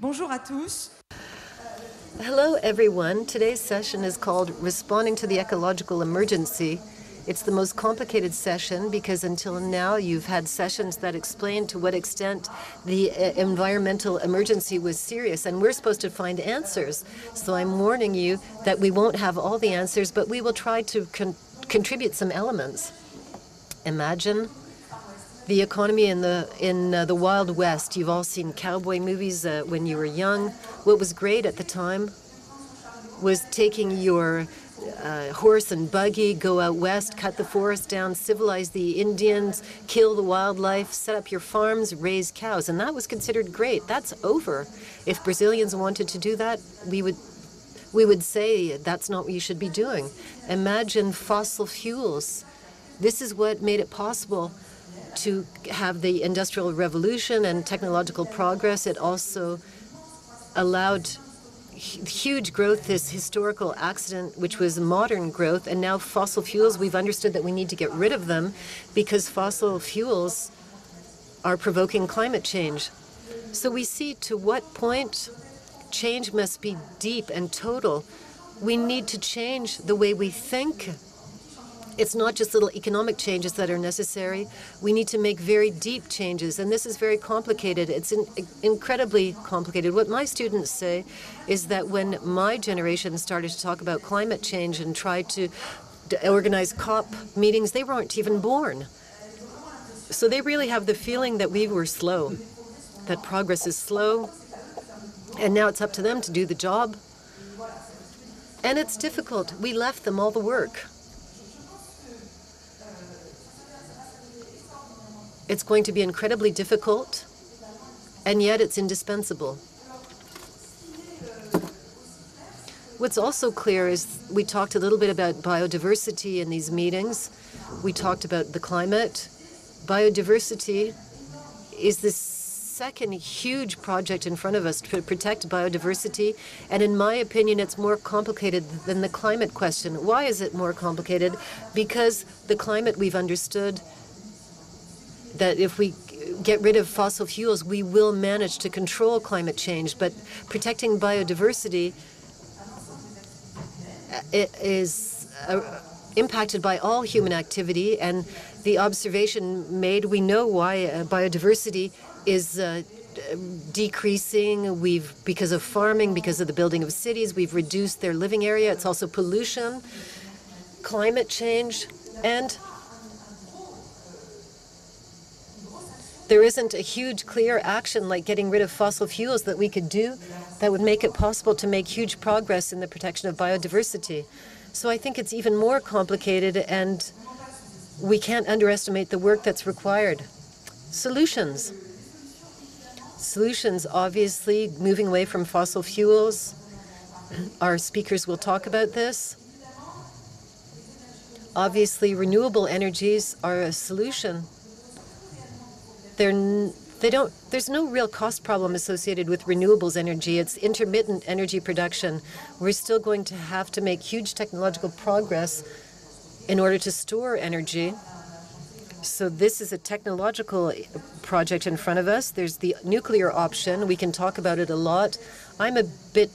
Bonjour à tous. Hello, everyone. Today's session is called Responding to the Ecological Emergency. It's the most complicated session because until now you've had sessions that explain to what extent the environmental emergency was serious, and we're supposed to find answers. So I'm warning you that we won't have all the answers, but we will try to contribute some elements. Imagine the economy in the Wild West. You've all seen cowboy movies when you were young. What was great at the time was taking your horse and buggy, go out west, cut the forest down, civilize the Indians, kill the wildlife, set up your farms, raise cows, and that was considered great. That's over. If Brazilians wanted to do that, we would say that's not what you should be doing. Imagine fossil fuels. This is what made it possible to have the Industrial Revolution and technological progress. It also allowed huge growth, this historical accident, which was modern growth, and now fossil fuels, we've understood that we need to get rid of them because fossil fuels are provoking climate change. So we see to what point change must be deep and total. We need to change the way we think. It's not just little economic changes that are necessary. We need to make very deep changes, and this is very complicated. It's incredibly complicated. What my students say is that when my generation started to talk about climate change and tried to organize COP meetings, they weren't even born. So they really have the feeling that we were slow, that progress is slow, and now it's up to them to do the job. And it's difficult. We left them all the work. It's going to be incredibly difficult, and yet it's indispensable. What's also clear is we talked a little bit about biodiversity in these meetings. We talked about the climate. Biodiversity is the second huge project in front of us to protect biodiversity, and in my opinion, it's more complicated than the climate question. Why is it more complicated? Because the climate we've understood that if we get rid of fossil fuels, we will manage to control climate change. But protecting biodiversity is impacted by all human activity. And the observation made, we know why biodiversity is decreasing. Because of farming, because of the building of cities, we've reduced their living area. It's also pollution, climate change, and there isn't a huge, clear action like getting rid of fossil fuels that we could do that would make it possible to make huge progress in the protection of biodiversity. So I think it's even more complicated, and we can't underestimate the work that's required. Solutions. Solutions, obviously, moving away from fossil fuels. Our speakers will talk about this. Obviously, renewable energies are a solution. There's no real cost problem associated with renewables energy. It's intermittent energy production. We're still going to have to make huge technological progress in order to store energy. So this is a technological project in front of us. There's the nuclear option. We can talk about it a lot. I'm a bit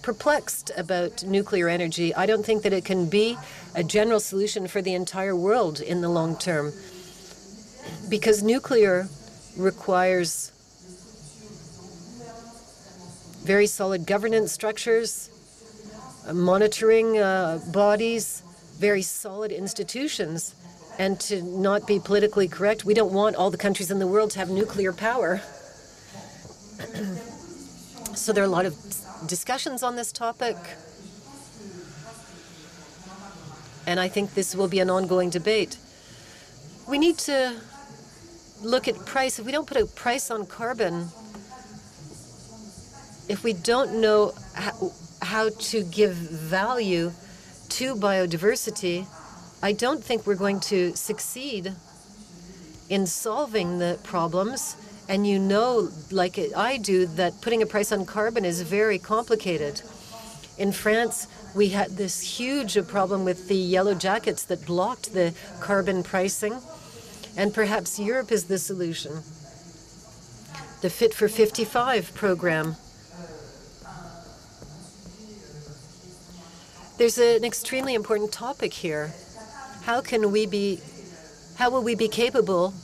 perplexed about nuclear energy. I don't think that it can be a general solution for the entire world in the long term, because nuclear requires very solid governance structures, monitoring bodies, very solid institutions. And to not be politically correct, we don't want all the countries in the world to have nuclear power. So there are a lot of discussions on this topic. And I think this will be an ongoing debate. We need to look at price. If we don't put a price on carbon, if we don't know how to give value to biodiversity, I don't think we're going to succeed in solving the problems. And you know, like I do, that putting a price on carbon is very complicated. In France, we had this huge problem with the yellow jackets that blocked the carbon pricing. And perhaps Europe is the solution. the Fit for 55 program. There's an extremely important topic here. How will we be capable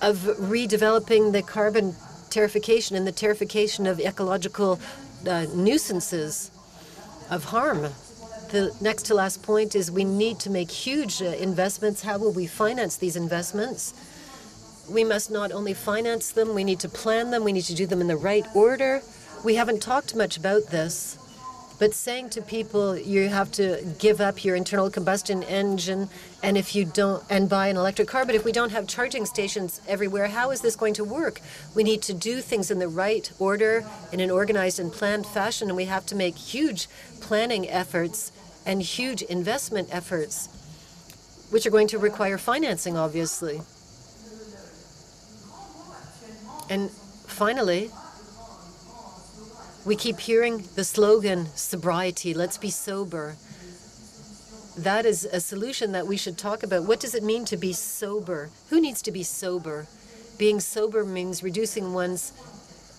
of redeveloping the carbon tariffication and the tariffication of ecological nuisances of harm? The next to last point is we need to make huge investments. How will we finance these investments? We must not only finance them, we need to plan them, we need to do them in the right order. We haven't talked much about this, but saying to people you have to give up your internal combustion engine and if you don't, and buy an electric car, but if we don't have charging stations everywhere, how is this going to work? We need to do things in the right order, in an organized and planned fashion, and we have to make huge planning efforts and huge investment efforts, which are going to require financing, obviously. And finally, we keep hearing the slogan, sobriety, let's be sober. That is a solution that we should talk about. What does it mean to be sober? Who needs to be sober? Being sober means reducing one's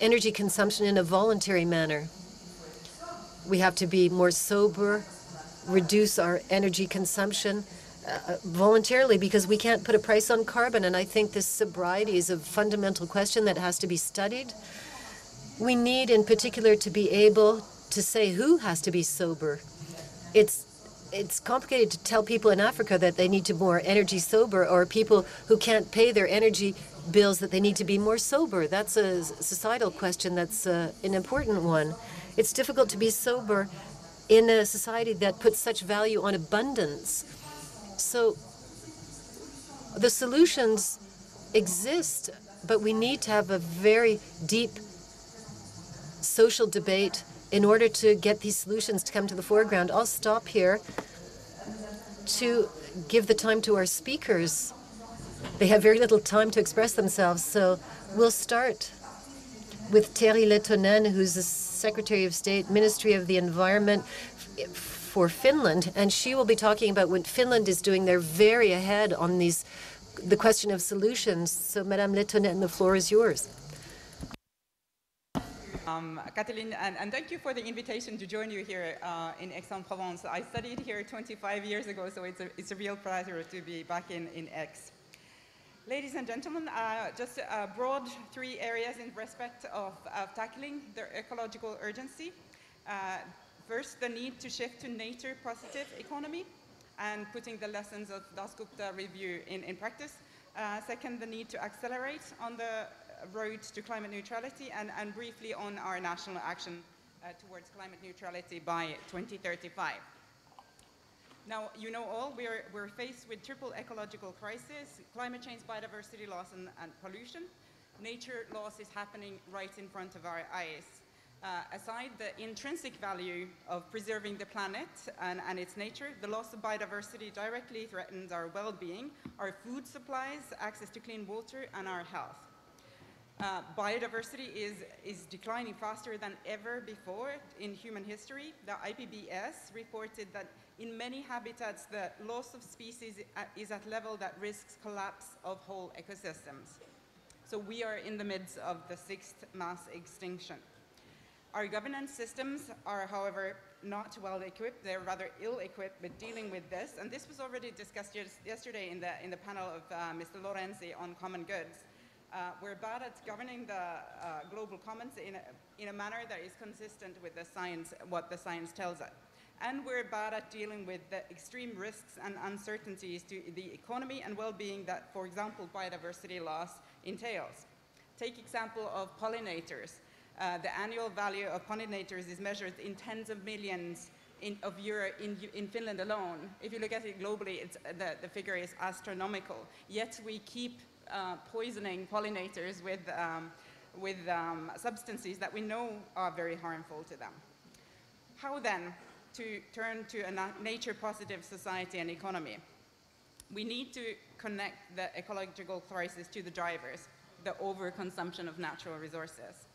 energy consumption in a voluntary manner. We have to be more sober, reduce our energy consumption voluntarily because we can't put a price on carbon. And I think this sobriety is a fundamental question that has to be studied. We need, in particular, to be able to say who has to be sober. It's complicated to tell people in Africa that they need to be more energy sober, or people who can't pay their energy bills that they need to be more sober. That's a societal question that's an important one. It's difficult to be sober in a society that puts such value on abundance. So the solutions exist, but we need to have a very deep social debate in order to get these solutions to come to the foreground. I'll stop here to give the time to our speakers. They have very little time to express themselves, so we'll start with Terhi LEHTONEN, who's the Secretary of State, Ministry of the Environment for Finland, and she will be talking about what Finland is doing. They're very ahead on the question of solutions. So, Madame LEHTONEN, the floor is yours. Kathleen, and thank you for the invitation to join you here in Aix-en-Provence. I studied here 25 years ago, so it's a real pleasure to be back in Aix. Ladies and gentlemen, just broad three areas in respect of tackling the ecological urgency. First, the need to shift to nature-positive economy and putting the lessons of DUFOURCQ review in practice. Second, the need to accelerate on the road to climate neutrality, and briefly on our national action towards climate neutrality by 2035. Now, you know all, we're faced with triple ecological crisis: climate change, biodiversity loss, and pollution. Nature loss is happening right in front of our eyes. Aside the intrinsic value of preserving the planet and its nature, the loss of biodiversity directly threatens our well-being, our food supplies, access to clean water, and our health. Biodiversity is declining faster than ever before in human history. The IPBES reported that in many habitats, the loss of species is at level that risks collapse of whole ecosystems. So we are in the midst of the sixth mass extinction. Our governance systems are, however, not well equipped. They're rather ill-equipped with dealing with this. And this was already discussed yesterday in the panel of Mr. Lorenzi on common goods. We're bad at governing the global commons in a manner that is consistent with the science, what the science tells us. And we're bad at dealing with the extreme risks and uncertainties to the economy and well-being that, for example, biodiversity loss entails. Take example of pollinators. The annual value of pollinators is measured in tens of millions of euro in Finland alone. If you look at it globally, the figure is astronomical. Yet we keep poisoning pollinators with substances that we know are very harmful to them. How then to turn to a nature-positive society and economy? We need to connect the ecological crisis to the drivers, the overconsumption of natural resources.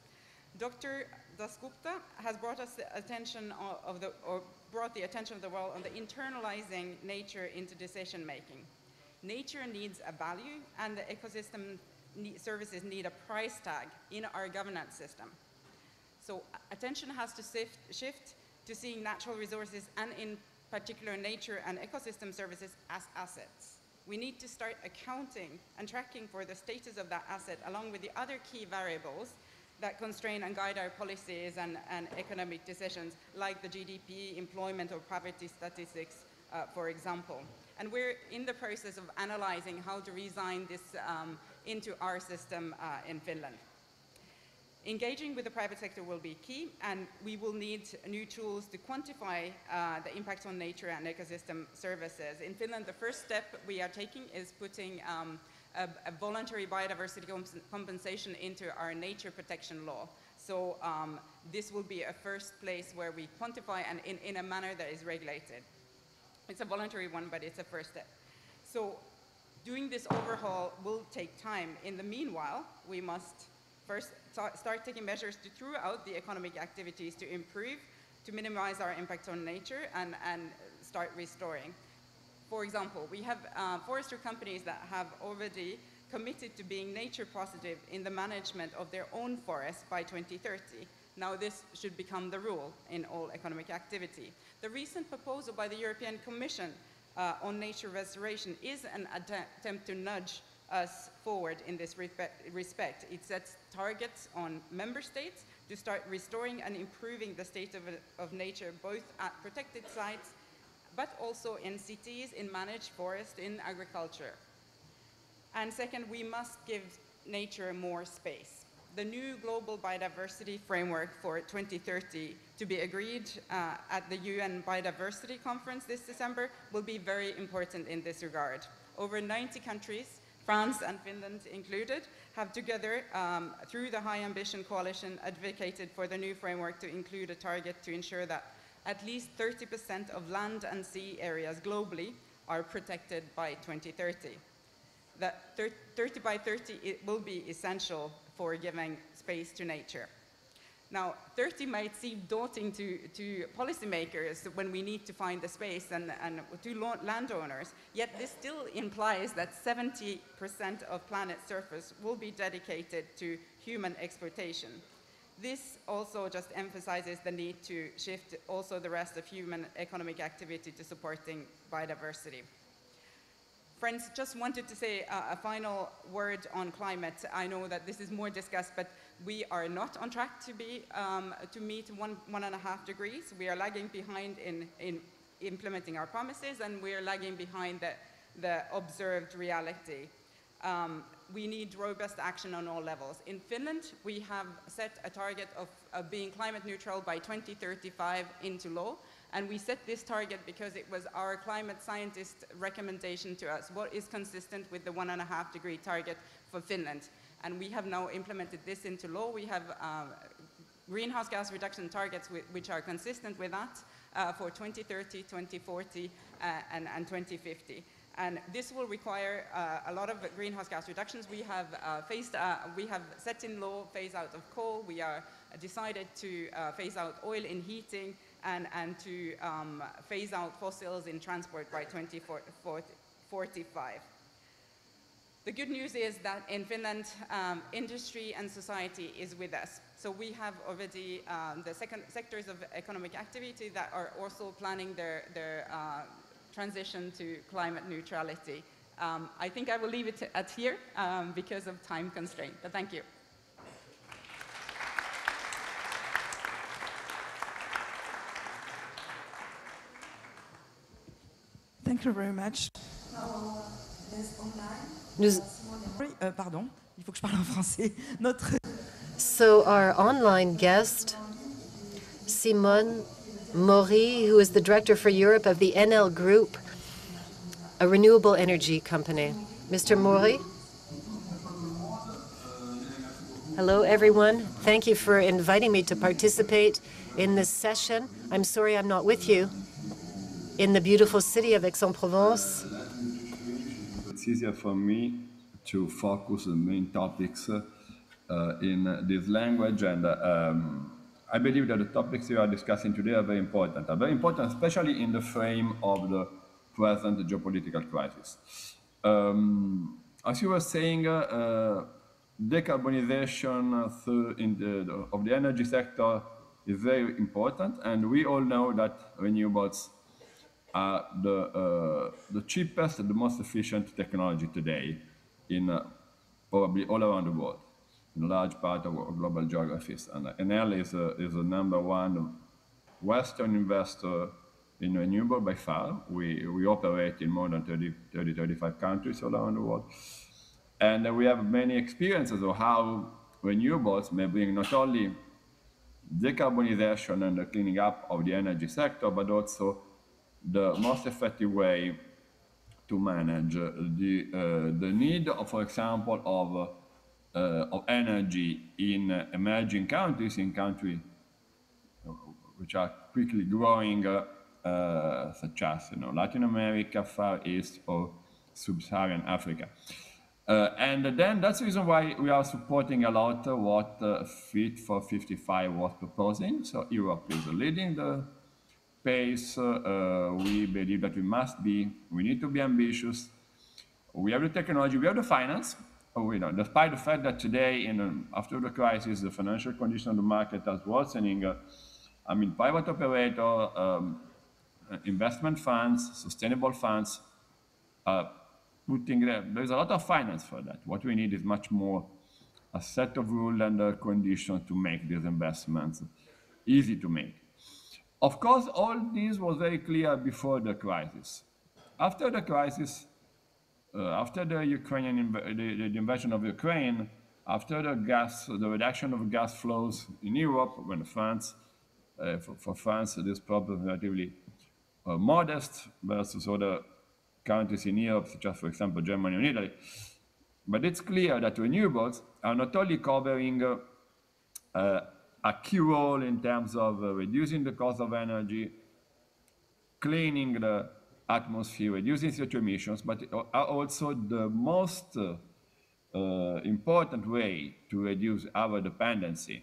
Dr. DUFOURCQ has brought us the attention brought the attention of the world on the internalizing nature into decision-making. Nature needs a value, and the ecosystem services need a price tag in our governance system. So attention has to shift to seeing natural resources, and in particular nature and ecosystem services, as assets. We need to start accounting and tracking for the status of that asset along with the other key variables that constrain and guide our policies and economic decisions, like the GDP, employment, or poverty statistics, for example. And we're in the process of analyzing how to resign this into our system in Finland. Engaging with the private sector will be key, and we will need new tools to quantify the impact on nature and ecosystem services. In Finland, the first step we are taking is putting a voluntary biodiversity compensation into our nature protection law. So this will be a first place where we quantify and in a manner that is regulated. It's a voluntary one, but it's a first step. So doing this overhaul will take time. In the meanwhile, we must first start taking measures throughout the economic activities to improve, to minimize our impact on nature and start restoring. For example, we have forestry companies that have already committed to being nature positive in the management of their own forests by 2030. Now this should become the rule in all economic activity. The recent proposal by the European Commission on nature restoration is an attempt to nudge us forward in this respect. It sets targets on member states to start restoring and improving the state of nature, both at protected sites, but also in cities, in managed forest, in agriculture. And second, we must give nature more space. The new global biodiversity framework for 2030, to be agreed at the UN Biodiversity Conference this December, will be very important in this regard. Over 90 countries, France and Finland included, have together, through the High Ambition Coalition, advocated for the new framework to include a target to ensure that at least 30% of land and sea areas globally are protected by 2030. That 30 by 30 it will be essential for giving space to nature. Now, 30 might seem daunting to policymakers when we need to find the space and to landowners, yet this still implies that 70% of planet's surface will be dedicated to human exploitation. This also just emphasizes the need to shift also the rest of human economic activity to supporting biodiversity. Friends, just wanted to say a final word on climate. I know that this is more discussed, but we are not on track to meet 1.5 degrees. We are lagging behind in implementing our promises, and we are lagging behind the observed reality. We need robust action on all levels. In Finland, we have set a target of being climate neutral by 2035 into law. And we set this target because it was our climate scientist recommendation to us, what is consistent with the 1.5 degree target for Finland. And we have now implemented this into law. We have greenhouse gas reduction targets which are consistent with that for 2030, 2040, and 2050. And this will require a lot of greenhouse gas reductions. We have set in law phase out of coal. We are decided to phase out oil in heating and to phase out fossils in transport by 2045. The good news is that in Finland, industry and society is with us. So we have already the sectors of economic activity that are also planning their transition to climate neutrality. I think I will leave it at here because of time constraint, but thank you. Thank you very much. Pardon, il faut que je parle en français. So our online guest, Simone Mori, who is the director for Europe of the NL Group, a renewable energy company. Mr. Mori? Hello, everyone. Thank you for inviting me to participate in this session. I'm sorry I'm not with you in the beautiful city of Aix-en-Provence. It's easier for me to focus the main topics in this language, and I believe that the topics we are discussing today are very important. Especially in the frame of the present geopolitical crisis. As you were saying, decarbonization of the energy sector is very important, and we all know that renewables are the cheapest and the most efficient technology today in probably all around the world, in a large part of global geographies. And Enel is the number one Western investor in renewable by far. We operate in more than 35 countries all around the world. And we have many experiences of how renewables may bring not only decarbonization and the cleaning up of the energy sector, but also the most effective way to manage the need, for example, of energy in emerging countries, in countries which are quickly growing, such as Latin America, Far East, or Sub-Saharan Africa. And then that's the reason why we are supporting a lot what Fit for 55 was proposing. So Europe is leading the pace. We believe that we need to be ambitious. We have the technology, we have the finance. Despite the fact that today, after the crisis, the financial condition of the market is worsening, private operator, investment funds, sustainable funds, there's a lot of finance for that. What we need is much more a set of rules and conditions to make these investments easy to make. Of course, all this was very clear before the crisis. After the crisis, after the invasion of Ukraine, after the reduction of gas flows in Europe, when for France, this problem is relatively modest versus other countries in Europe, such as, for example, Germany and Italy. But it's clear that renewables are not only covering a key role in terms of reducing the cost of energy, cleaning the atmosphere, reducing CO2 emissions, but are also the most important way to reduce our dependency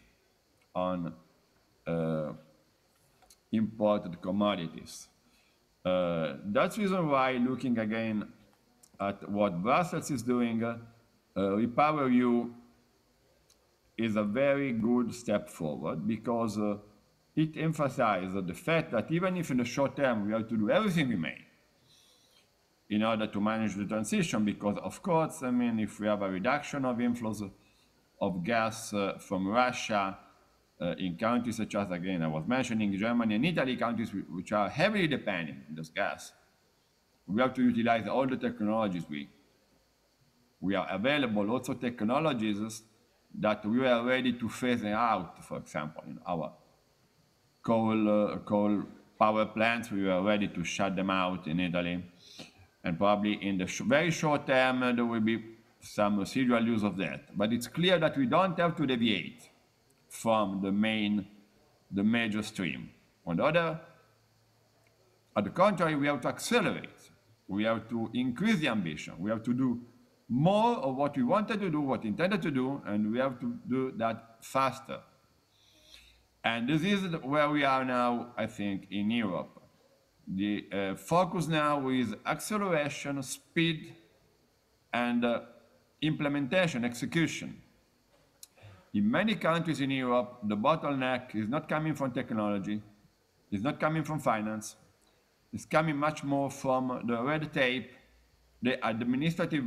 on imported commodities. That's the reason why, looking again at what Brussels is doing, REPowerEU is a very good step forward, because it emphasizes the fact that even if in the short term we have to do everything we may in order to manage the transition, because of course, if we have a reduction of inflows of gas from Russia in countries such as, again, I was mentioning Germany and Italy, countries which are heavily dependent on this gas, we have to utilize all the technologies we are available, also technologies that we are ready to phase out. For example, in our coal power plants, we are ready to shut them out in Italy. And probably in the very short term, there will be some residual use of that. But it's clear that we don't have to deviate from the major stream. At the contrary, we have to accelerate. We have to increase the ambition. We have to do more of what we wanted to do, what we intended to do, and we have to do that faster. And this is where we are now, I think, in Europe. The focus now is acceleration, speed, and implementation, execution. In many countries in Europe, the bottleneck is not coming from technology, it's not coming from finance, it's coming much more from the red tape, the administrative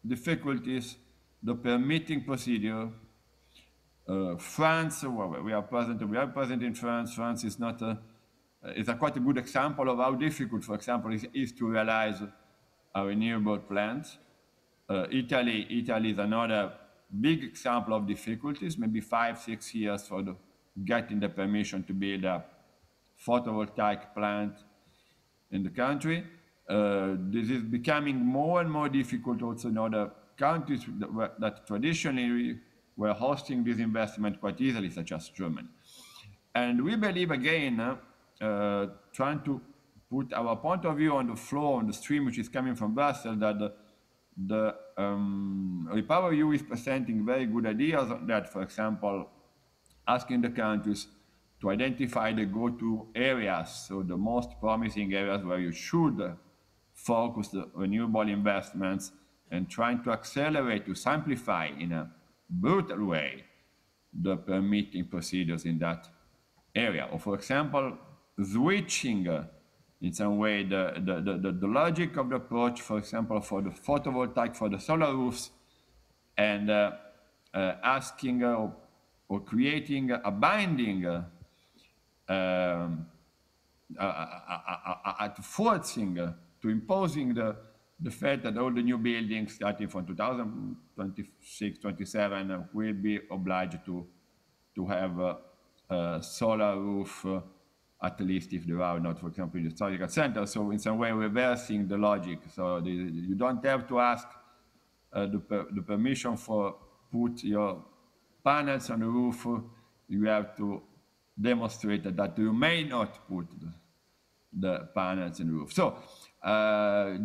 difficulties, the permitting procedure. France, we are present in France. France is not is quite a good example of how difficult, for example, it is to realize a renewable plant. Italy is another big example of difficulties, maybe 5-6 years for getting the permission to build a photovoltaic plant in the country. This is becoming more and more difficult also in other countries that traditionally were hosting this investment quite easily, such as Germany. And we believe, again, trying to put our point of view on the flow, on the stream which is coming from Brussels, that the REPowerEU is presenting very good ideas on that. For example, asking the countries to identify the go-to areas, so the most promising areas where you should focus the renewable investments, and trying to accelerate, to simplify in a brutal way the permitting procedures in that area. Or for example, switching in some way the logic of the approach, for example, for the photovoltaic, for the solar roofs, and asking or creating a binding, forcing, to imposing the fact that all the new buildings starting from 2026, 27 will be obliged to have a solar roof, at least if there are not, for example, in the historical center. So in some way reversing the logic. So you don't have to ask the permission for put your panels on the roof. You have to demonstrate that you may not put the panels in the roof. So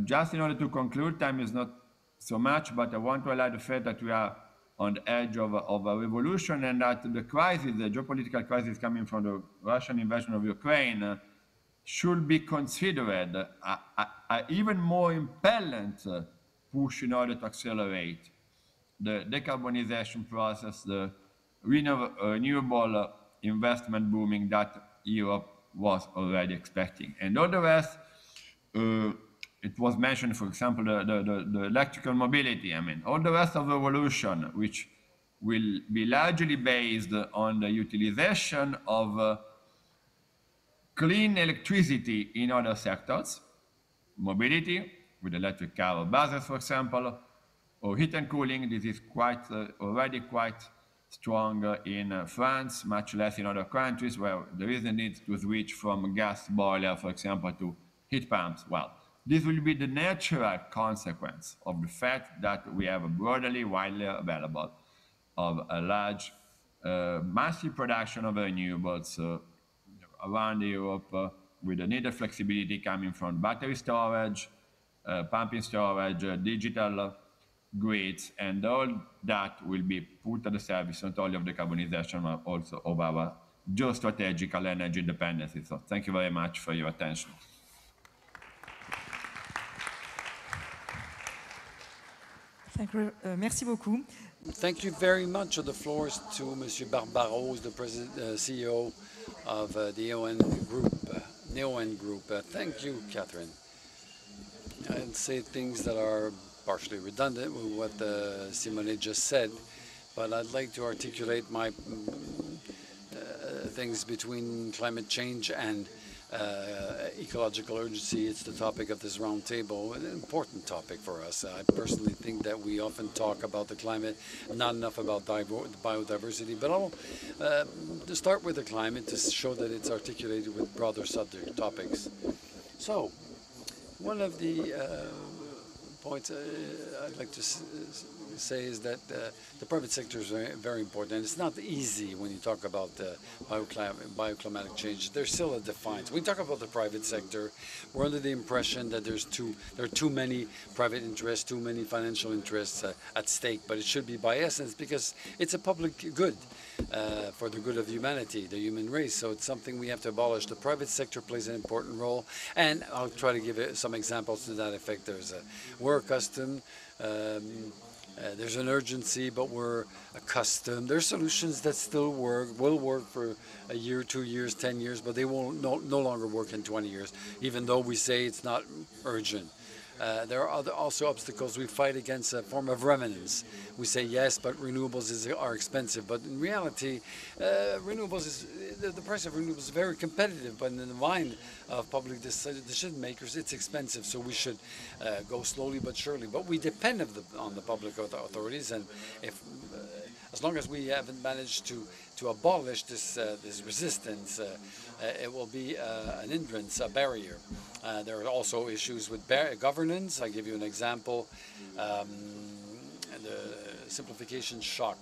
just in order to conclude, time is not so much, but I want to highlight the fact that we are on the edge of a revolution, and that the crisis, the geopolitical crisis coming from the Russian invasion of Ukraine, should be considered a even more impellent push in order to accelerate the decarbonization process, the renewable investment booming that Europe was already expecting. And all the rest, it was mentioned, for example, the electrical mobility. I mean, all the rest of the revolution, which will be largely based on the utilization of clean electricity in other sectors, mobility with electric car or buses, for example, or heat and cooling. This is already quite strong in France, much less in other countries where there is a need to switch from gas boiler, for example, to heat pumps. Well, this will be the natural consequence of the fact that we have a broadly, widely available of a large, massive production of renewables around Europe with the needed flexibility coming from battery storage, pumping storage, digital grids, and all that will be put at the service not only of decarbonization but also of our geostrategical energy dependency. So thank you very much for your attention. Thank you. Merci beaucoup. Thank you very much. The floor is to Monsieur Barbaro, who's the president, CEO of the NEON Group. Thank you, Catherine. I'd say things that are partially redundant with what Simone just said, but I'd like to articulate my things between climate change and ecological urgency. It's the topic of this roundtable, an important topic for us. I personally think that we often talk about the climate, not enough about biodiversity, but I'll start with the climate to show that it's articulated with broader subject topics. So, one of the points I'd like to say is that the private sector is very important, and it's not easy when you talk about bioclimatic change. There's still a defiance. When we talk about the private sector, we're under the impression that there are too many private interests, too many financial interests at stake, but it should be by essence because it's a public good for the good of humanity, the human race. So it's something we have to abolish. The private sector plays an important role, and I'll try to give some examples to that effect. We're accustomed. There's an urgency, but we're accustomed. There's solutions that still will work for a year, 2 years, 10 years, but they will no longer work in 20 years, even though we say it's not urgent. There are also obstacles. We fight against a form of remnants. We say yes, but renewables are expensive. But in reality, the price of renewables is very competitive. But in the mind of public decision makers, it's expensive. So we should go slowly but surely. But we depend on the public authorities, and as long as we haven't managed to abolish this resistance, it will be an hindrance, a barrier. There are also issues with governance. I give you an example. The simplification shock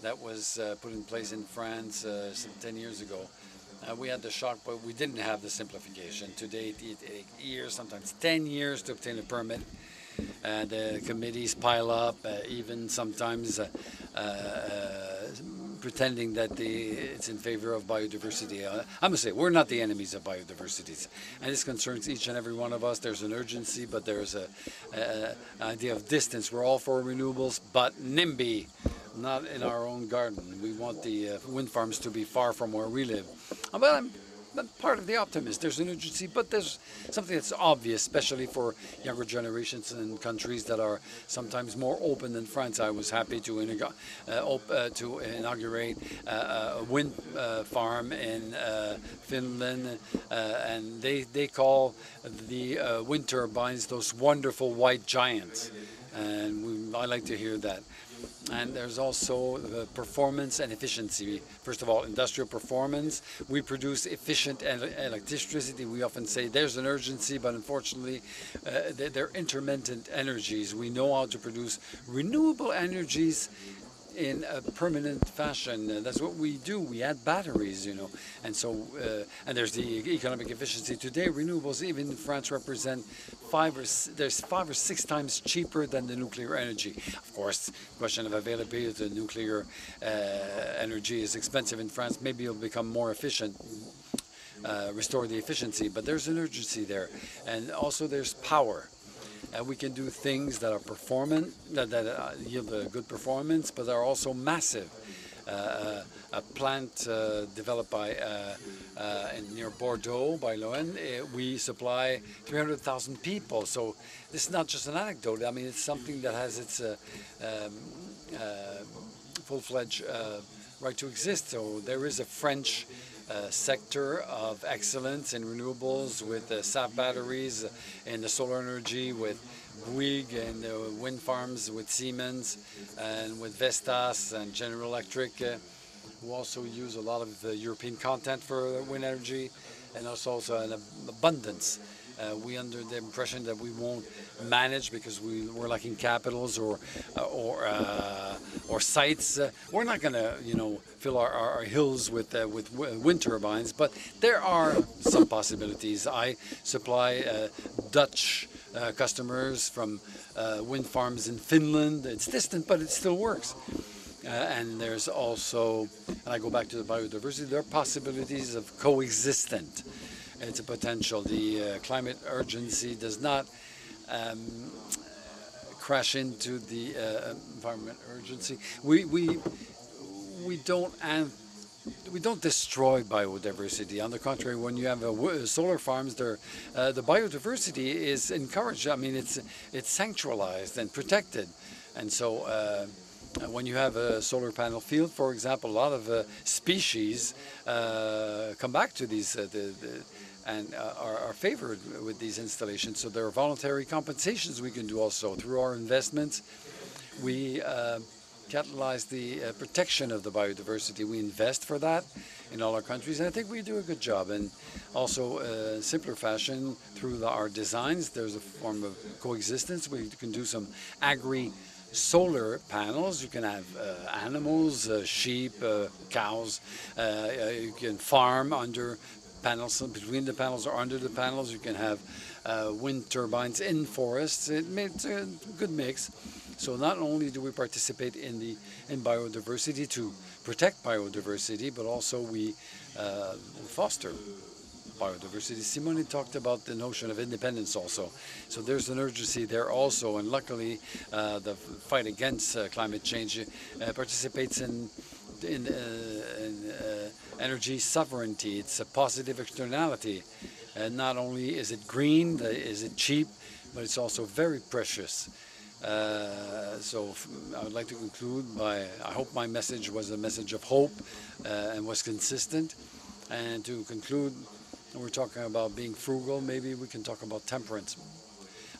that was put in place in France 10 years ago. We had the shock, but we didn't have the simplification. Today, it takes years, sometimes 10 years to obtain a permit. The committees pile up, even sometimes pretending that it's in favor of biodiversity. I must say, we're not the enemies of biodiversity, and this concerns each and every one of us. There's an urgency, but there's an idea of distance. We're all for renewables, but NIMBY. not in our own garden. We want the wind farms to be far from where we live. But I'm part of the optimist. There's an urgency, but there's something that's obvious, especially for younger generations in countries that are sometimes more open than France. I was happy to inaugurate a wind farm in Finland, and they call the wind turbines those wonderful white giants, and I like to hear that. And there's also performance and efficiency. First of all, industrial performance. We produce efficient electricity. We often say there's an urgency, but unfortunately, they're intermittent energies. We know how to produce renewable energies in a permanent fashion. That's what we do. We add batteries, you know. And so, and there's the economic efficiency. Today, renewables, even in France, represent 5 or 6 times cheaper than the nuclear energy. Of course, question of availability of nuclear energy is expensive in France. Maybe it'll become more efficient, restore the efficiency, but there's an urgency there. And also there's power. We can do things that are performant, that yield a good performance, but are also massive. A plant developed by near Bordeaux by Loen, we supply 300,000 people. So this is not just an anecdote. I mean, it's something that has its full-fledged right to exist. So there is a French sector of excellence in renewables with SAF batteries and the solar energy with Bouygues and the wind farms with Siemens and with Vestas and General Electric, who also use a lot of European content for wind energy, and also an abundance. We under the impression that we won't manage because we're lacking capitals or sites. We're not going to, you know, fill our hills with wind turbines, but there are some possibilities. I supply Dutch customers from wind farms in Finland. It's distant, but it still works. And there's also, and I go back to the biodiversity, there are possibilities of coexistent. It's a potential. The climate urgency does not crash into the environment urgency. We don't destroy biodiversity. On the contrary, when you have solar farms, the biodiversity is encouraged. I mean, it's sanctuarized and protected, and so. When you have a solar panel field, for example, a lot of species come back to these and are favored with these installations. So there are voluntary compensations we can do also through our investments. We catalyze the protection of the biodiversity. We invest for that in all our countries, and I think we do a good job. And also, simpler fashion through our designs, there's a form of coexistence. We can do some solar panels. You can have animals, sheep, cows. You can farm under panels, between the panels or under the panels. You can have wind turbines in forests. It's a good mix. So not only do we participate in biodiversity to protect biodiversity, but also we foster biodiversity. Simone talked about the notion of independence also. So there's an urgency there also, and luckily the fight against climate change participates in energy sovereignty. It's a positive externality. And not only is it green, is it cheap, but it's also very precious. So I would like to conclude by, I hope my message was a message of hope and was consistent. And to conclude, we're talking about being frugal, maybe we can talk about temperance.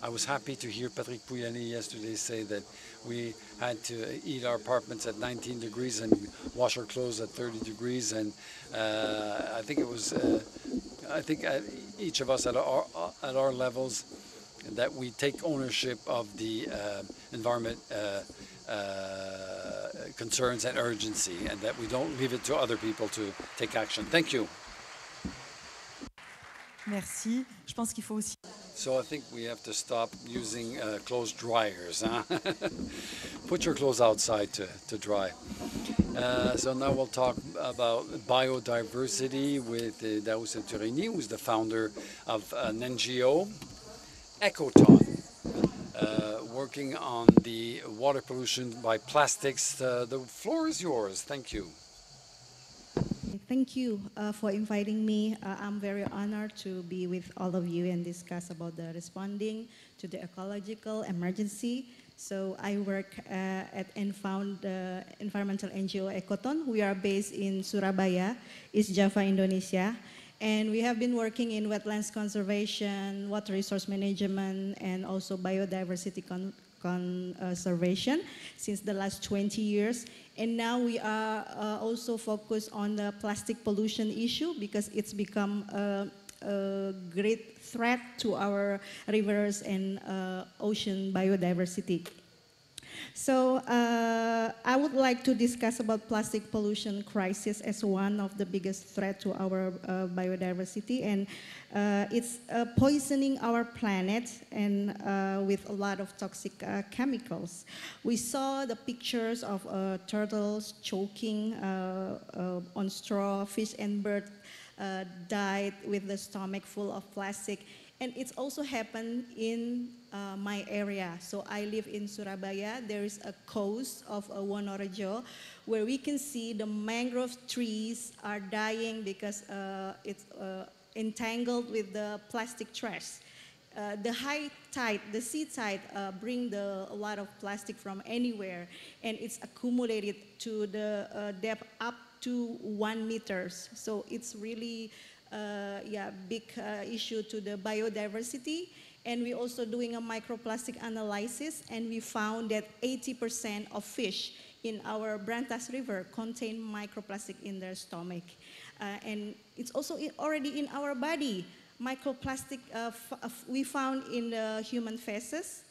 I was happy to hear Patrick Pouyanné yesterday say that we had to heat our apartments at 19 degrees and wash our clothes at 30 degrees. And I think it was, I think each of us at our levels, that we take ownership of the environment concerns and urgency, and that we don't leave it to other people to take action. Thank you. Merci. Je pense qu'il faut aussi. So I think we have to stop using clothes dryers. Huh? Put your clothes outside to dry. So now we'll talk about biodiversity with Daru SETYORINI, who's the founder of an NGO, Ecoton, working on the water pollution by plastics. The floor is yours. Thank you. Thank you for inviting me. I'm very honored to be with all of you and discuss about the responding to the ecological emergency. So I work at and found the environmental NGO Ekoton. We are based in Surabaya, East Java, Indonesia. And we have been working in wetlands conservation, water resource management, and also biodiversity conservation since the last 20 years. And now we are also focused on the plastic pollution issue because it's become a great threat to our rivers and ocean biodiversity. So I would like to discuss about plastic pollution crisis as one of the biggest threat to our biodiversity, and it's poisoning our planet and with a lot of toxic chemicals. We saw the pictures of turtles choking on straw, fish and birds died with the stomach full of plastic. And it's also happened in my area. So I live in Surabaya. There is a coast of Wonorejo where we can see the mangrove trees are dying because it's entangled with the plastic trash. The high tide, the sea tide, bring a lot of plastic from anywhere, and it's accumulated to the depth up to 1 meter. So it's really big issue to the biodiversity. And we're also doing a microplastic analysis, and we found that 80% of fish in our Brantas River contain microplastic in their stomach. And it's also already in our body. Microplastic we found in the human feces.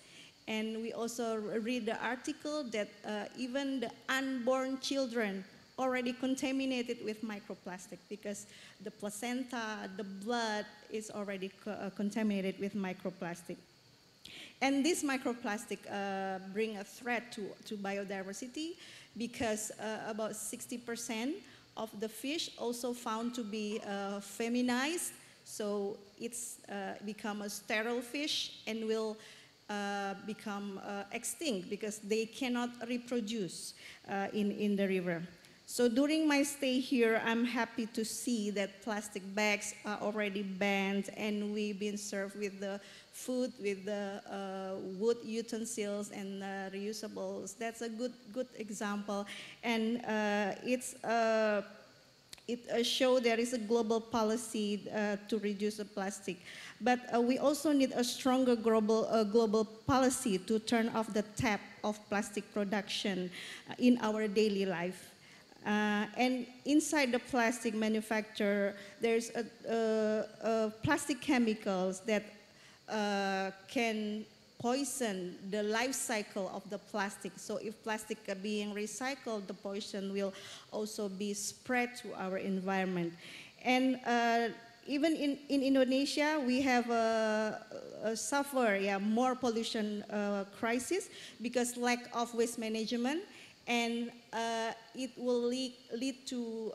And we also read the article that even the unborn children already contaminated with microplastic because the placenta, the blood is already contaminated with microplastic. And this microplastic bring a threat to biodiversity because about 60% of the fish also found to be feminized. So it's become a sterile fish and will become extinct because they cannot reproduce in the river. So during my stay here, I'm happy to see that plastic bags are already banned, and we've been served with the food, with the wood utensils and reusables. That's a good example, and it shows there is a global policy to reduce the plastic. But we also need a stronger global policy to turn off the tap of plastic production in our daily life. And inside the plastic manufacture, there's plastic chemicals that can poison the life cycle of the plastic. So if plastic are being recycled, the poison will also be spread to our environment. And even in Indonesia, we have suffer more pollution crisis because lack of waste management, and it will lead to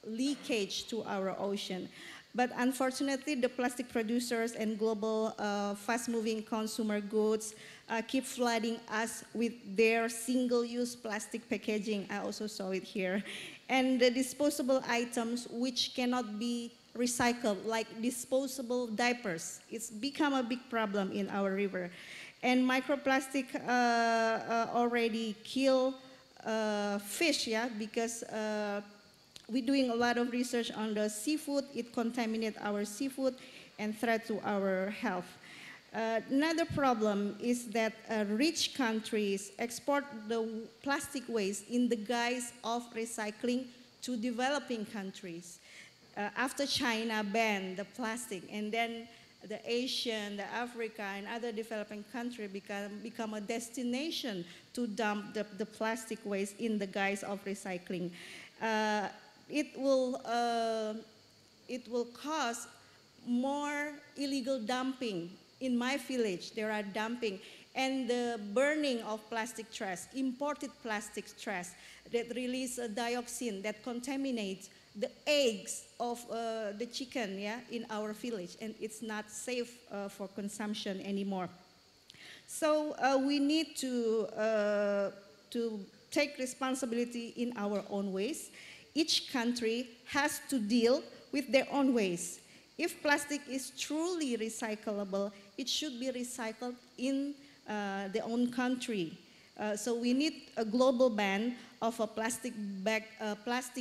leakage to our ocean. But unfortunately, the plastic producers and global fast-moving consumer goods keep flooding us with their single-use plastic packaging. I also saw it here. And the disposable items which cannot be recycled, like disposable diapers. It's become a big problem in our river. And microplastic already kill fish, because we're doing a lot of research on the seafood. It contaminates our seafood and threat to our health. Another problem is that rich countries export the plastic waste in the guise of recycling to developing countries. After China banned the plastic, and then the Asian, the Africa, and other developing countries become a destination to dump the plastic waste in the guise of recycling. It will cause more illegal dumping. In my village, there are dumping and the burning of plastic trash, imported plastic trash that release a dioxin that contaminates the eggs of the chicken, in our village, and it's not safe for consumption anymore. So we need to take responsibility in our own ways. Each country has to deal with their own waste. If plastic is truly recyclable, it should be recycled in their own country. So we need a global ban of a plastic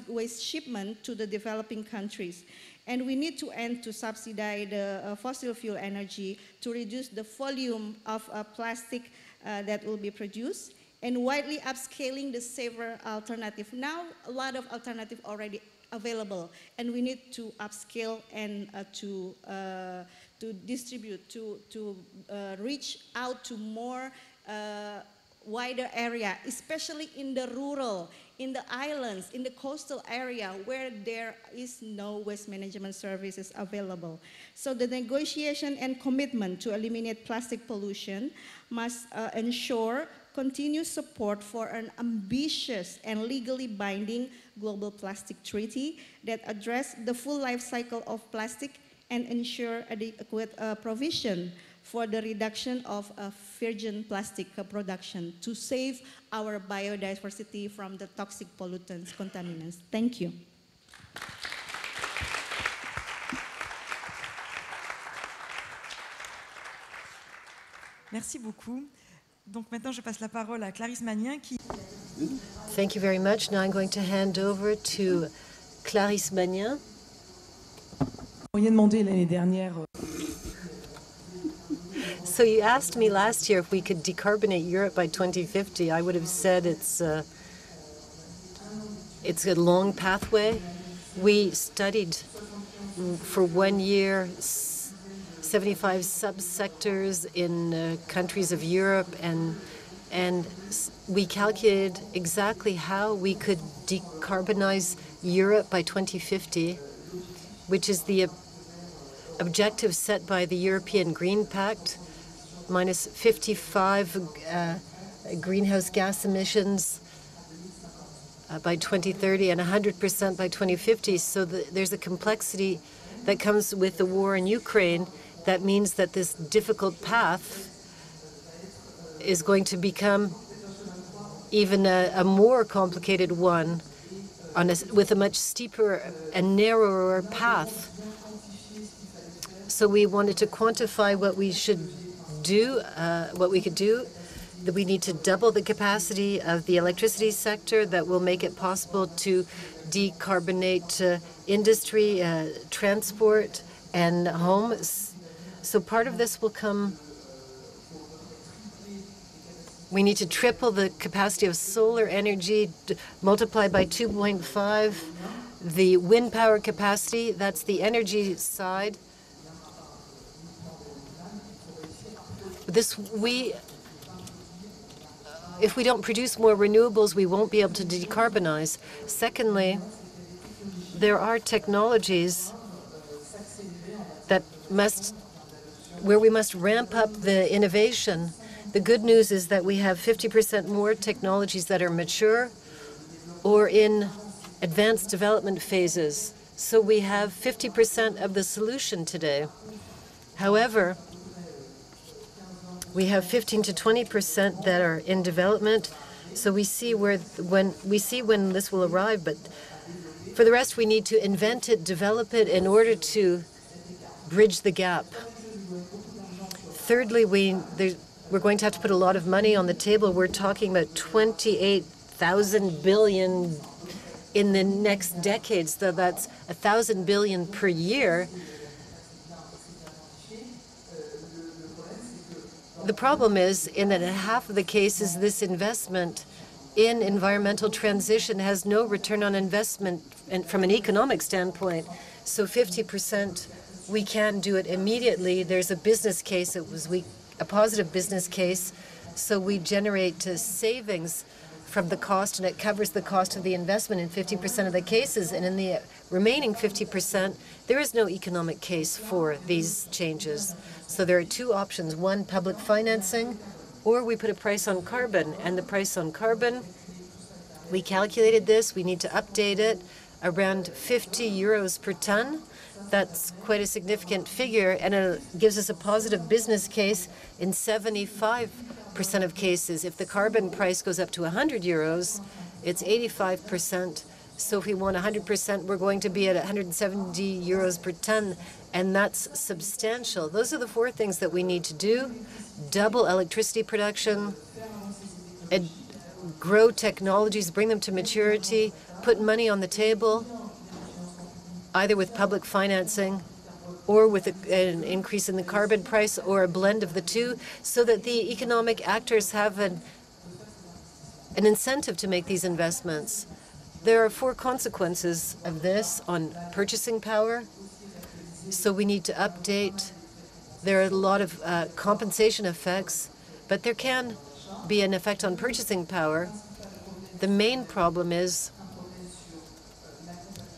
waste shipment to the developing countries. And we need to end to subsidize the fossil fuel energy to reduce the volume of plastic that will be produced, and widely upscaling the safer alternative. Now, a lot of alternatives already available, and we need to upscale and to distribute, to reach out to more wider area, especially in the rural, in the islands, in the coastal area where there is no waste management services available. So the negotiation and commitment to eliminate plastic pollution must ensure continued support for an ambitious and legally binding global plastic treaty that addresses the full life cycle of plastic and ensure adequate provision for the reduction of virgin plastic production to save our biodiversity from the toxic pollutants, contaminants. Thank you. Merci beaucoup. Donc maintenant, je passe la parole à Clarisse Magnin qui... Thank you very much. Now I'm going to hand over to Clarisse Magnin. Vous m'auriez demandé l'année dernière... So you asked me last year if we could decarbonate Europe by 2050. I would have said it's a long pathway. We studied for 1 year 75 subsectors in countries of Europe, and we calculated exactly how we could decarbonize Europe by 2050, which is the objective set by the European Green Pact. Minus 55 greenhouse gas emissions by 2030 and 100% by 2050. So there's a complexity that comes with the war in Ukraine that means that this difficult path is going to become even a more complicated one with a much steeper and narrower path. So we wanted to quantify what we should do, what we could do, that we need to double the capacity of the electricity sector that will make it possible to decarbonate industry, transport, and homes. So part of this will come. We need to triple the capacity of solar energy, multiply by 2.5 the wind power capacity. That's the energy side. If we don't produce more renewables, we won't be able to decarbonize. Secondly, there are technologies where we must ramp up the innovation. The good news is that we have 50% more technologies that are mature or in advanced development phases. So we have 50% of the solution today. However, we have 15 to 20% that are in development. So we see when this will arrive, but for the rest, we need to invent it, develop it in order to bridge the gap. Thirdly, we're going to have to put a lot of money on the table. We're talking about 28,000 billion in the next decade, so that's 1,000 billion per year. The problem is, in that in half of the cases, this investment in environmental transition has no return on investment and from an economic standpoint. So 50%, we can do it immediately. There's a business case. It was a positive business case. So we generate savings from the cost, and it covers the cost of the investment in 50% of the cases. And in the remaining 50%, there is no economic case for these changes. So there are two options. One, public financing, or we put a price on carbon. And the price on carbon, we calculated this. We need to update it around 50 euros per ton. That's quite a significant figure, and it gives us a positive business case in 75% of cases. If the carbon price goes up to 100 euros, it's 85%. So if we want 100%, we're going to be at 170 euros per ton, and that's substantial. Those are the 4 things that we need to do: double electricity production, grow technologies, bring them to maturity, put money on the table, either with public financing or with an increase in the carbon price or a blend of the two, so that the economic actors have an incentive to make these investments. There are 4 consequences of this on purchasing power. So we need to update. There are a lot of compensation effects, but there can be an effect on purchasing power. The main problem is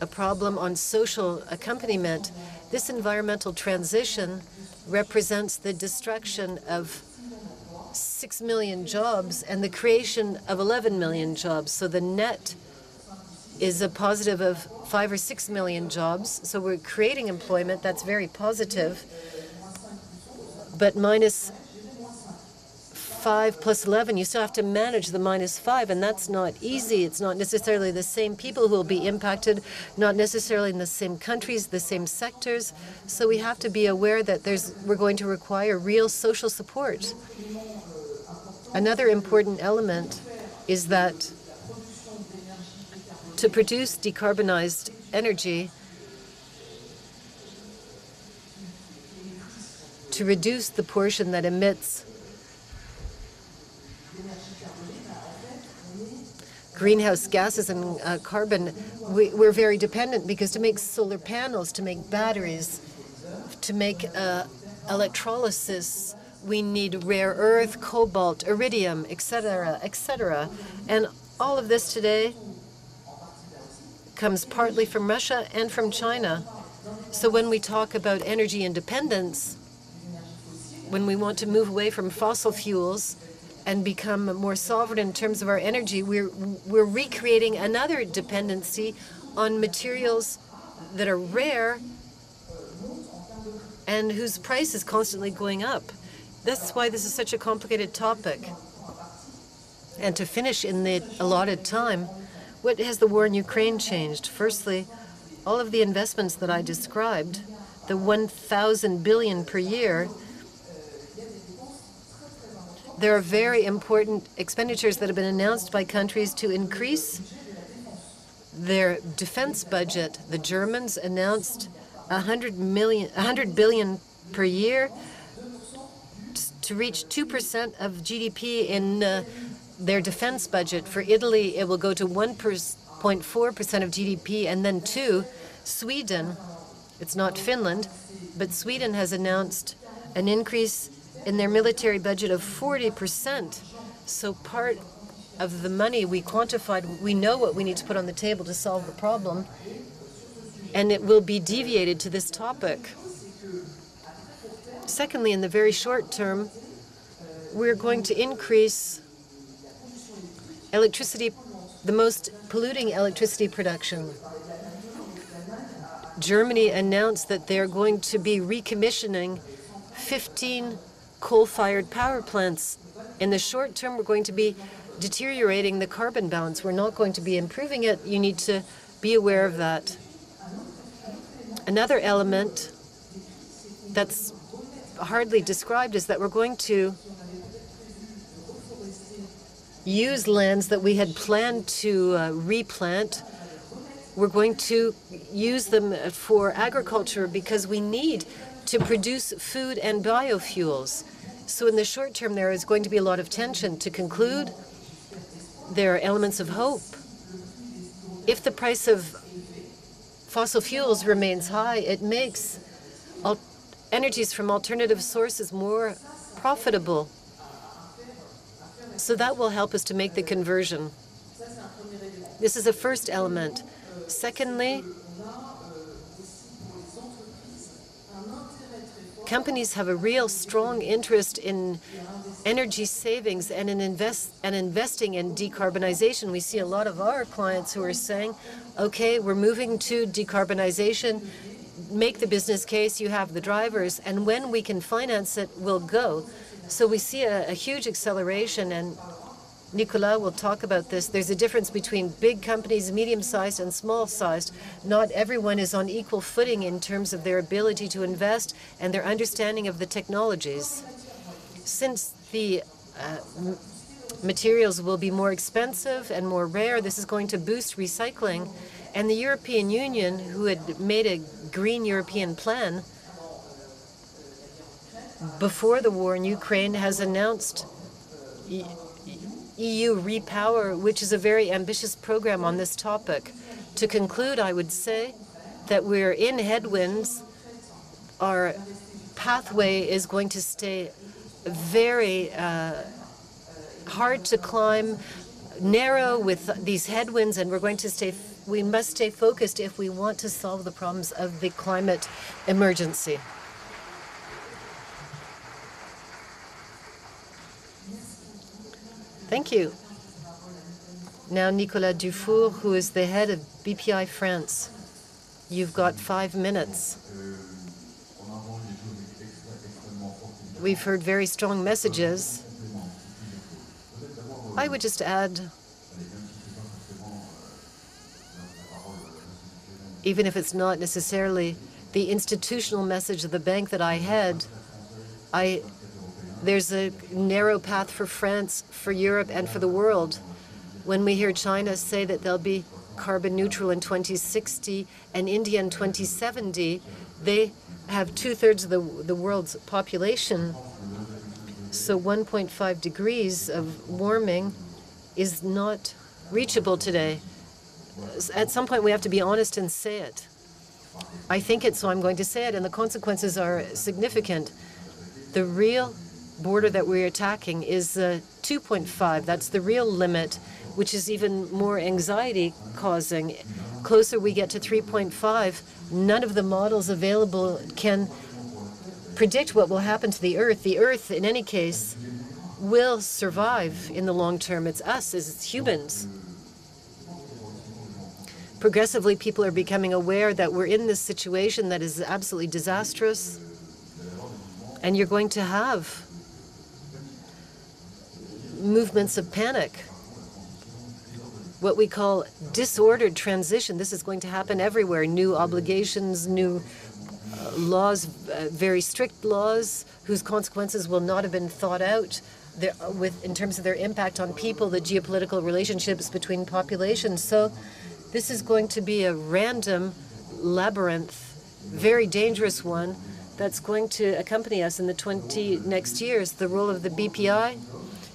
a problem on social accompaniment. This environmental transition represents the destruction of 6 million jobs and the creation of 11 million jobs. So the net is a positive of 5 or 6 million jobs. So we're creating employment. That's very positive. But minus 5 plus 11, you still have to manage the minus 5, and that's not easy. It's not necessarily the same people who will be impacted, not necessarily in the same countries, the same sectors. So we have to be aware that we're going to require real social support. Another important element is that to produce decarbonized energy, to reduce the portion that emits greenhouse gases and carbon, we're very dependent, because to make solar panels, to make batteries, to make electrolysis, we need rare earth, cobalt, iridium, etc., etc. And all of this today comes partly from Russia and from China. So when we talk about energy independence, when we want to move away from fossil fuels and become more sovereign in terms of our energy, we're recreating another dependency on materials that are rare and whose price is constantly going up. That's why this is such a complicated topic. And to finish in the allotted time, what has the war in Ukraine changed? Firstly, all of the investments that I described, the 1,000 billion per year, there are very important expenditures that have been announced by countries to increase their defense budget. The Germans announced 100 billion per year to reach 2% of GDP in their defense budget. For Italy, it will go to 1.4% of GDP, and then 2%. Sweden, it's not Finland, but Sweden has announced an increase in their military budget of 40%. So part of the money we quantified, we know what we need to put on the table to solve the problem, and it will be deviated to this topic. Secondly, in the very short term, we're going to increase electricity, the most polluting electricity production. Germany announced that they're going to be recommissioning 15 coal-fired power plants. In the short term, we're going to be deteriorating the carbon balance. We're not going to be improving it. You need to be aware of that. Another element that's hardly described is that we're going to use lands that we had planned to replant. We're going to use them for agriculture because we need to produce food and biofuels. So in the short term, there is going to be a lot of tension. To conclude, there are elements of hope. If the price of fossil fuels remains high, it makes energies from alternative sources more profitable. So that will help us to make the conversion. This is a first element. Secondly, companies have a real strong interest in energy savings and in investing in decarbonization. We see a lot of our clients who are saying, okay, we're moving to decarbonization. make the business case, you have the drivers, and when we can finance it, we'll go. So we see a huge acceleration, and Nicolas will talk about this. There's a difference between big companies, medium-sized and small-sized. Not everyone is on equal footing in terms of their ability to invest and their understanding of the technologies. Since the materials will be more expensive and more rare, this is going to boost recycling. And the European Union, who had made a green European plan before the war in Ukraine, has announced EU Repower, which is a very ambitious program on this topic. To conclude, I would say that we're in headwinds. Our pathway is going to stay very hard to climb, narrow with these headwinds, and we must stay focused if we want to solve the problems of the climate emergency. Thank you. Now Nicolas DUFOURQU, who is the head of BPI France. You've got 5 minutes. We've heard very strong messages. I would just add, even if it's not necessarily the institutional message of the bank that I head, there's a narrow path for France, for Europe, and for the world. When we hear China say that they'll be carbon neutral in 2060 and India in 2070, they have 2/3 of the world's population. So 1.5 degrees of warming is not reachable today. At some point, we have to be honest and say it. I think it, so I'm going to say it, and the consequences are significant. The real border that we're attacking is 2.5. That's the real limit, which is even more anxiety causing. Closer we get to 3.5, none of the models available can predict what will happen to the Earth. The Earth, in any case, will survive in the long term. It's us as humans. Progressively, people are becoming aware that we're in this situation that is absolutely disastrous, and you're going to have movements of panic, what we call disordered transition. This is going to happen everywhere. New obligations, new laws, very strict laws whose consequences will not have been thought out in terms of their impact on people, the geopolitical relationships between populations. So this is going to be a random labyrinth, very dangerous one, that's going to accompany us in the 20 next years. The role of the BPI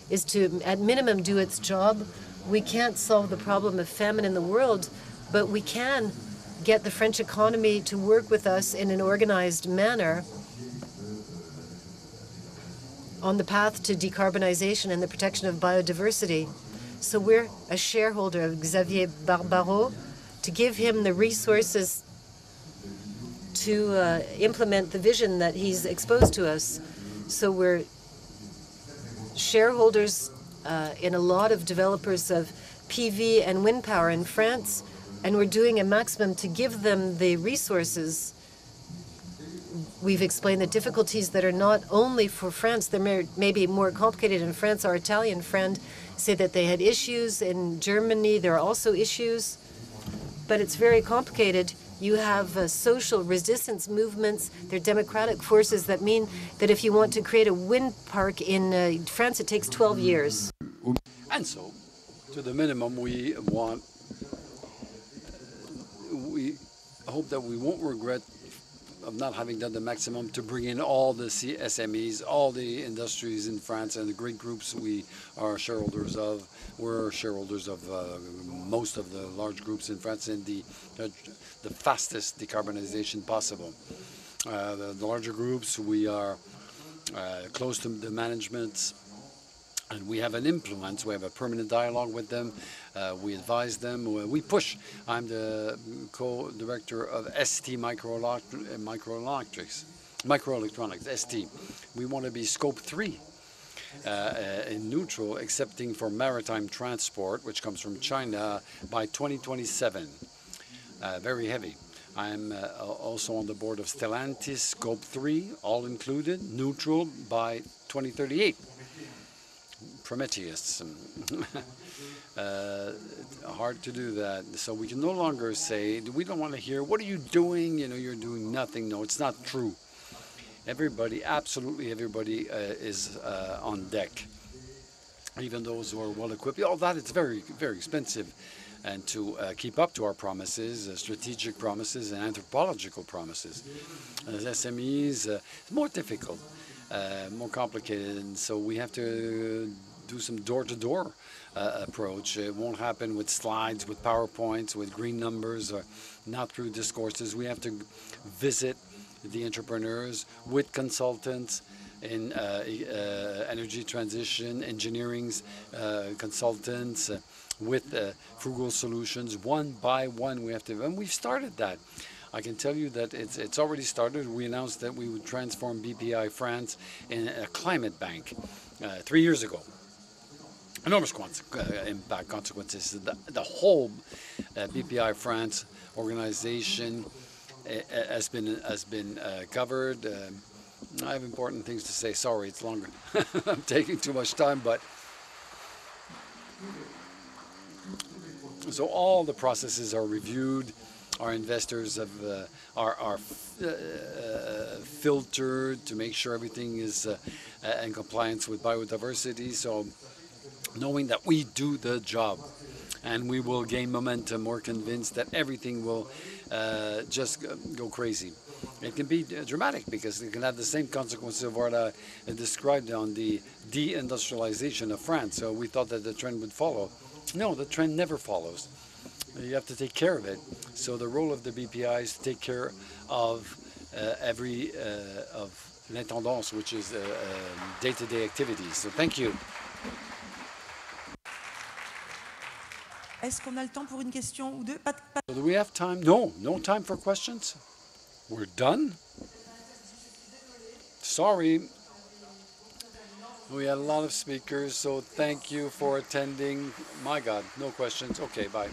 is to, at minimum, do its job. We can't solve the problem of famine in the world, but we can get the French economy to work with us in an organized manner on the path to decarbonization and the protection of biodiversity. So we're a shareholder of Xavier BARBARO to give him the resources to implement the vision that he's exposed to us. So we're shareholders in a lot of developers of PV and wind power in France, and we're doing a maximum to give them the resources. We've explained the difficulties that are not only for France, they're maybe more complicated in France. Our Italian friend said that they had issues. In Germany, there are also issues, but it's very complicated. You have social resistance movements. They're democratic forces that mean that if you want to create a wind park in France, it takes 12 years. And so, to the minimum, we hope that we won't regret of not having done the maximum to bring in all the SMEs, all the industries in France, and the great groups we are shareholders of. We're shareholders of most of the large groups in France in the fastest decarbonization possible. The larger groups, we are close to the management, and we have an influence. We have a permanent dialogue with them. We advise them. We push. I'm the co-director of ST Microelectronics, ST. We want to be scope 3 in neutral, excepting for maritime transport, which comes from China, by 2027. Very heavy. I'm also on the board of Stellantis, Scope 3, all included, neutral by 2038. Prometheus. Hard to do that. So we can no longer say, we don't want to hear, what are you doing? You know, you're doing nothing. No, it's not true. Everybody, absolutely everybody is on deck. Even those who are well equipped. All that, it's very, very expensive. And to keep up to our promises, strategic promises and anthropological promises. As SMEs, it's more difficult, more complicated, and so we have to do some door-to-door approach. It won't happen with slides, with PowerPoints, with green numbers, or not through discourses. We have to visit the entrepreneurs with consultants in energy transition, engineering consultants, with frugal solutions, one by one. We have to, and we've started that. I can tell you that it's already started. We announced that we would transform BPI France in a climate bank 3 years ago. Enormous impact consequences. The whole BPI France organization has been covered. I have important things to say. Sorry, it's longer. I'm taking too much time, but so all the processes are reviewed. Our investors are filtered to make sure everything is in compliance with biodiversity. So knowing that we do the job, and we will gain momentum, we're convinced that everything will just go crazy. It can be dramatic because it can have the same consequences of what I described on the deindustrialization of France. So we thought that the trend would follow. No, the trend never follows. You have to take care of it. So the role of the BPI is to take care of of l'intendance, which is day-to-day activities. So thank you. Est-ce qu'on a le temps pour une question ou deux? So do we have time? No, no time for questions. We're done. Sorry. We had a lot of speakers, so thank you for attending. My God, no questions. Okay, bye.